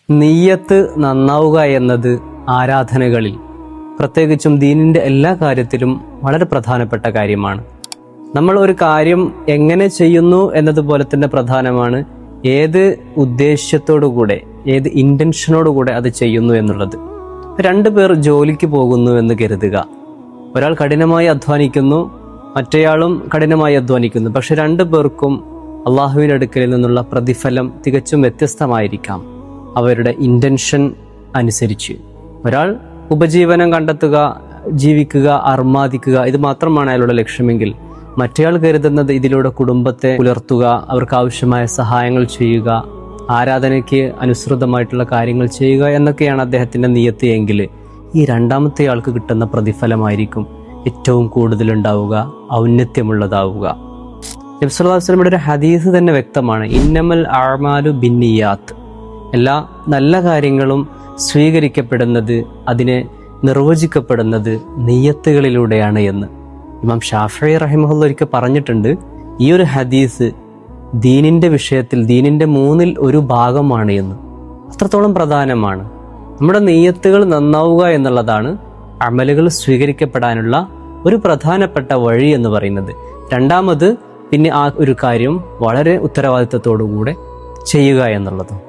നിയ്യത്ത് നന്നാവുക എന്നത് ആരാധനകളിൽ, പ്രത്യേകിച്ചും ദീനിൻ്റെ എല്ലാ കാര്യത്തിലും വളരെ പ്രധാനപ്പെട്ട കാര്യമാണ്. നമ്മൾ ഒരു കാര്യം എങ്ങനെ ചെയ്യുന്നു എന്നതുപോലെ തന്നെ പ്രധാനമാണ് ഏത് ഉദ്ദേശ്യത്തോടുകൂടെ, ഏത് ഇൻറ്റൻഷനോടുകൂടെ അത് ചെയ്യുന്നു എന്നുള്ളത്. 2 പേർ ജോലിക്ക് പോകുന്നു എന്ന് കരുതുക. ഒരാൾ കഠിനമായി അധ്വാനിക്കുന്നു, മറ്റേയാളും കഠിനമായി അധ്വാനിക്കുന്നു. പക്ഷെ 2 പേർക്കും അള്ളാഹുവിൻ്റെ അടുക്കലിൽ നിന്നുള്ള പ്രതിഫലം തികച്ചും വ്യത്യസ്തമായിരിക്കാം അവരുടെ ഇൻറ്റൻഷൻ അനുസരിച്ച്. ഒരാൾ ഉപജീവനം കണ്ടെത്തുക, ജീവിക്കുക, അർമാദിക്കുക, ഇത് മാത്രമാണ് അയാളുടെ ലക്ഷ്യമെങ്കിൽ മറ്റേയാൾ കരുതുന്നത് ഇതിലൂടെ കുടുംബത്തെ പുലർത്തുക, അവർക്ക് ആവശ്യമായ സഹായങ്ങൾ ചെയ്യുക, ആരാധനയ്ക്ക് അനുസൃതമായിട്ടുള്ള കാര്യങ്ങൾ ചെയ്യുക എന്നൊക്കെയാണ് അദ്ദേഹത്തിൻ്റെ നിയ്യത്ത് എങ്കിൽ ഈ 2ാമത്തെ ആൾക്ക് കിട്ടുന്ന പ്രതിഫലമായിരിക്കും ഏറ്റവും കൂടുതലുണ്ടാവുക, ഔന്നത്യമുള്ളതാവുക. നബി സല്ലല്ലാഹു അലൈഹി വസല്ലമയുടെ ഒരു ഹദീസ് തന്നെ വ്യക്തമാണ്, ഇന്നമൽ അഅ്മാലു ബിന്നിയാത്ത്, എല്ലാ നല്ല കാര്യങ്ങളും സ്വീകരിക്കപ്പെടുന്നത്, അതിനെ നിർവചിക്കപ്പെടുന്നത് നിയ്യത്തുകളിലൂടെയാണ് എന്ന് ഇമാം ഷാഫിഈ റഹിമഹുല്ലാഹ് ഒരിക്കൽ പറഞ്ഞിട്ടുണ്ട്. ഈ ഒരു ഹദീസ് ദീനിൻ്റെ വിഷയത്തിൽ ദീനിൻ്റെ 1/3 ഒരു ഭാഗമാണ് എന്ന്. അത്രത്തോളം പ്രധാനമാണ്. നമ്മുടെ നിയ്യത്തുകൾ നന്നാവുക എന്നുള്ളതാണ് അമലുകൾ സ്വീകരിക്കപ്പെടാനുള്ള ഒരു പ്രധാനപ്പെട്ട വഴി എന്ന് പറയുന്നത്. 2ാമത് പിന്നെ ആ ഒരു കാര്യം വളരെ ഉത്തരവാദിത്തത്തോടുകൂടെ ചെയ്യുക എന്നുള്ളതും.